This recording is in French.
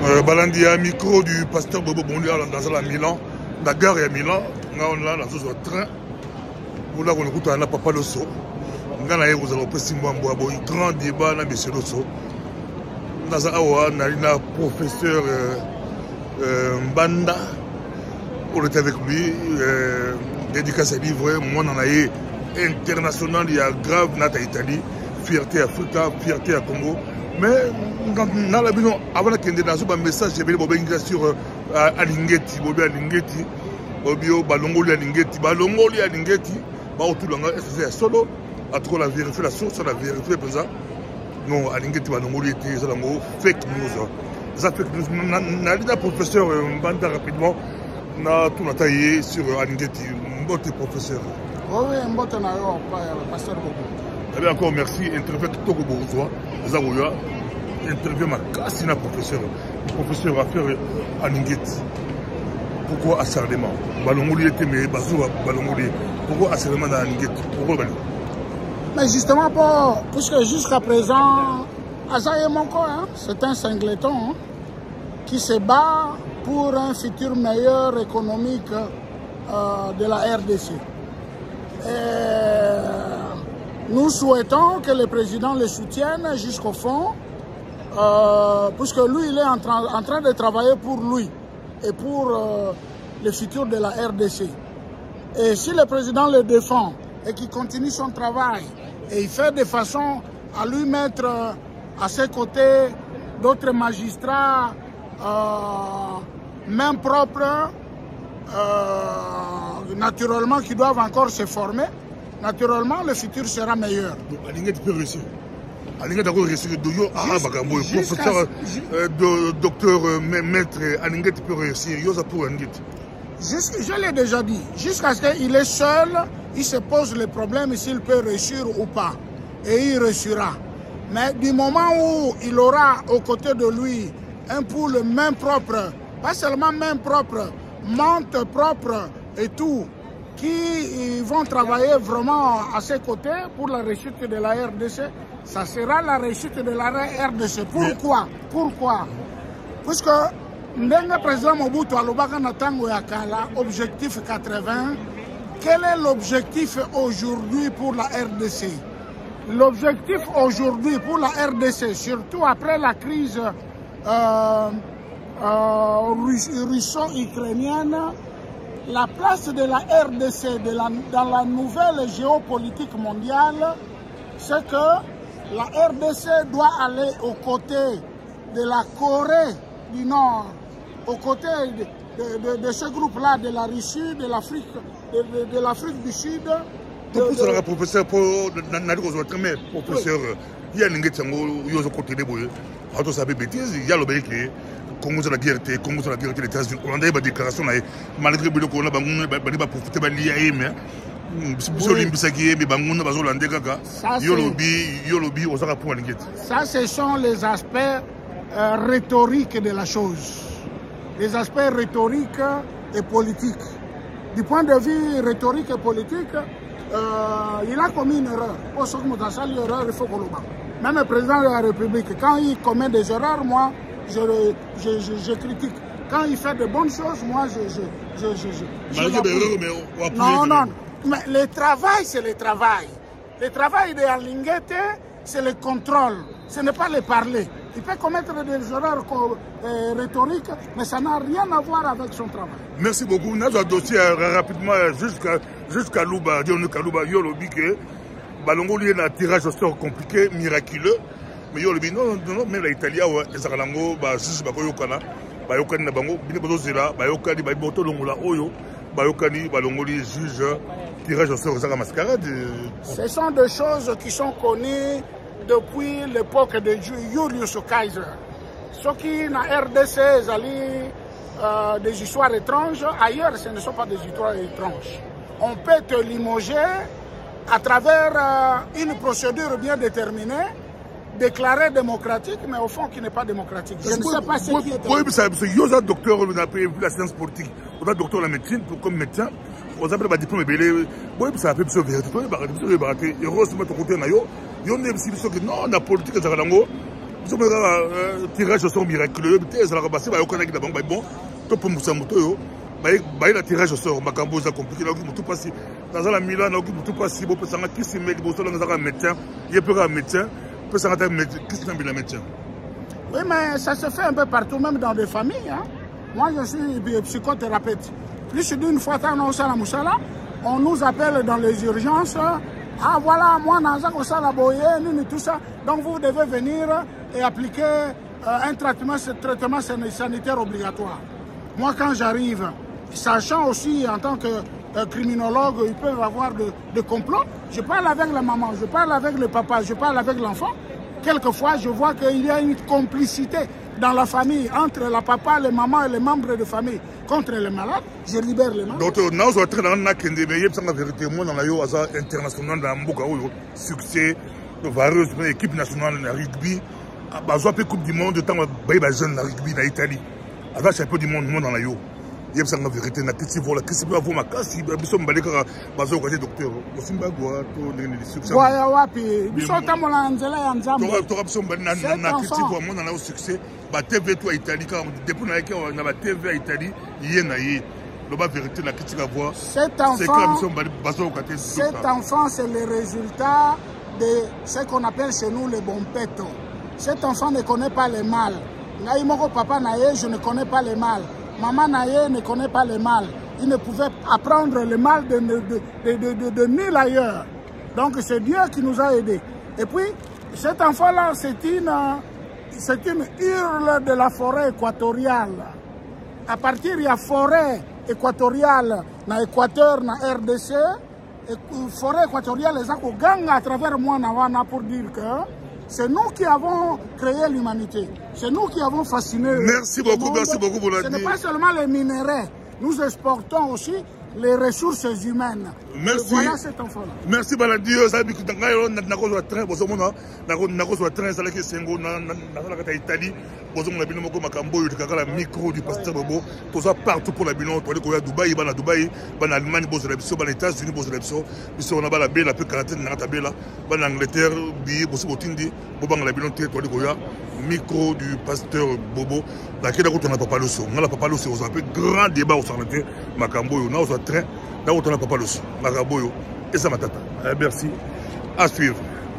Balandi a micro du pasteur Bobo Bondi dans la Milan, la gare à Milan, on a dans train. Vous là on écoute un papa le saut. On a vous allez passer un grand débat là monsieur le saut. Dans un professeur Mbanda, on était avec lui, dédicace à livre, moi on a eu international, il y a grave nata Italie, fierté Africa, fierté à Congo. Mais dans la maison, avant qu'il y ait un message, j'ai vu sur Alingeti, Bobi Alingeti, Bobio, Balongoli Alingeti, Balongoli Alingeti, autour de la solo, à trop la vérifier, la source, la vérifier, présent. Non, Alingeti, Balongoli était fake news. Ça fake news. Nalina professeur Mbanda rapidement, na tout taillé sur Alingeti, Mbote professeur. Oui, Mbote n'a pas pasteur Bobo. Eh bien, encore merci. Interview Togo Bourgeois, Zawoya. Interview ma cassina professeur. Le professeur a fait Alingeti. Pourquoi acharnement? Balongoli était mais Bazou Balongoli. Pourquoi acharnement dans Alingeti? Pourquoi Balongoli? Mais justement, puisque jusqu'à présent, Azaïe Monko, c'est un singleton qui se bat pour un futur meilleur économique de la RDC. Nous souhaitons que le président le soutienne jusqu'au fond, puisque lui, il est en train de travailler pour lui et pour le futur de la RDC. Et si le président le défend et qu'il continue son travail et il fait de façon à lui mettre à ses côtés d'autres magistrats, main propre, naturellement qui doivent encore se former, naturellement le futur sera meilleur. Alingeti peut réussir. Alingeti a réussi professeur, docteur, maître, Alingeti peut réussir. Je l'ai déjà dit, jusqu'à ce qu'il est seul, il se pose le problème s'il peut réussir ou pas. Et il réussira. Mais du moment où il aura aux côtés de lui un pool main propre, pas seulement main propre, menthe propre et tout, qui vont travailler vraiment à ses côtés pour la réussite de la RDC, ça sera la réussite de la RDC. Pourquoi? Pourquoi? Puisque le président Mobutu Alobaka Natango Yakala, objectif 80, quel est l'objectif aujourd'hui pour la RDC? L'objectif aujourd'hui pour la RDC, surtout après la crise russo-ukrainienne, la place de la RDC dans la nouvelle géopolitique mondiale, c'est que la RDC doit aller aux côtés de la Corée du Nord, aux côtés de ce groupe-là, de la Russie, de l'Afrique du Sud. Professeur, professeur, il y a une côté de Boye. Alors, ça fait bêtise, il y a le béquet. Congo sur la guerre, Congo sur la guerre des États-Unis. On a des déclarations malgré que on a profité de l'IAM. Ça, ce sont les aspects rhétoriques de la chose. Les aspects rhétoriques et politiques. Du point de vue rhétorique et politique, il a commis une erreur. Pour ce il faut qu'on le bat. Même le président de la République, quand il commet des erreurs, moi, je critique. Quand il fait de bonnes choses, moi, non, non. Mais le travail, c'est le travail. Le travail de Alingeti, c'est le contrôle. Ce n'est pas le parler. Il peut commettre des erreurs rhétoriques, mais ça n'a rien à voir avec son travail. Merci beaucoup. Nous avons dossier rapidement jusqu'à Louba. Yolobi que Balongoli a un tirage au sort compliqué, miraculeux. Mais Yolobi, non, mais l'Italie, les Aralango, juste Bakoyokana, Bayokani Nabango, Binebozela, Bayokani, Baybotolongola, Oyo, Bayokani, Balongoli, juge, tirage au sort aux mascarade. Ce sont des choses qui sont connues depuis l'époque de Julius Kaiser. Ce qui dans RDC, des histoires étranges, ailleurs ce ne sont pas des histoires étranges. On peut te limoger à travers une procédure bien déterminée, déclarée démocratique, mais au fond qui n'est pas démocratique. Je ne sais pas ce qui est. Oui, il y a un docteur, on a vu la science politique, on a un docteur en médecine, comme médecin, on a un diplôme, oui, ça a fait une vérité, heureusement, ton côté, non, la politique, Nous sommes tirage au sort miraculeux. Ils ont rabassé, ils ont connecté la banque. Bon, tout pour Moussa Moutoyo. Il a tirage au sort. Macambo, ça a compliqué. Tout passé. Dans la Milan, tout passé. Bon, ça a qui s'y met. Bon, ça a un médecin. Il y a un médecin. Ça a un médecin. Oui, mais ça se fait un peu partout, même dans des familles. Hein. Moi, je suis psychothérapeute. Plus d'une fois, on nous appelle dans les urgences. Ah voilà, moi, tout ça. Donc vous devez venir et appliquer un traitement sanitaire obligatoire. Moi, quand j'arrive, sachant aussi en tant que criminologue, ils peuvent avoir de complots, je parle avec la maman, je parle avec le papa, je parle avec l'enfant. Quelquefois, je vois qu'il y a une complicité dans la famille entre le papa, les mamans et les membres de famille contre les malades. Je libère les malades. Donc, nous sommes très dans la vérité. Moi, dans la international, dans le succès, various équipes nationales de rugby, dans la Coupe du Monde, dans le jeune rugby en Italie, dans le championnat du monde dans la yo. Il y a une vérité, la question de la question de la question de la question de la question cet enfant, c'est le résultat de ce qu'on appelle chez nous les bons pétos. Cet enfant ne connaît pas le mal. Papa je ne connais pas le mal. Maman Naye ne connaît pas le mal. Il ne pouvait apprendre le mal de nulle ailleurs. Donc c'est Dieu qui nous a aidés. Et puis, cet enfant-là, c'est une hurle de la forêt équatoriale. À partir de la forêt équatoriale, dans l'Équateur, dans la RDC, la forêt équatoriale, les gens gagnent à travers moi pour dire que c'est nous qui avons créé l'humanité. C'est nous qui avons fasciné. Merci beaucoup, merci beaucoup pour la Ce n'est pas seulement les minéraux. Nous exportons aussi les ressources humaines. Merci. Voilà cet enfant-là. Merci, Baladi. Vous savez que nous avons train, vous avez micro du pasteur Bobo, tout ça partout pour la bilan, à Dubaï, en Allemagne, aux États-Unis, on a la belle, la quarantaine, en Angleterre, micro du pasteur Bobo, laquelle on n'a pas le son. On n'a pas le son, on a un grand débat au Sarnaté, Macamboyo, on a un train, là où on n'a pas le son, Macamboyo, et ça m'a tata. Merci, à suivre.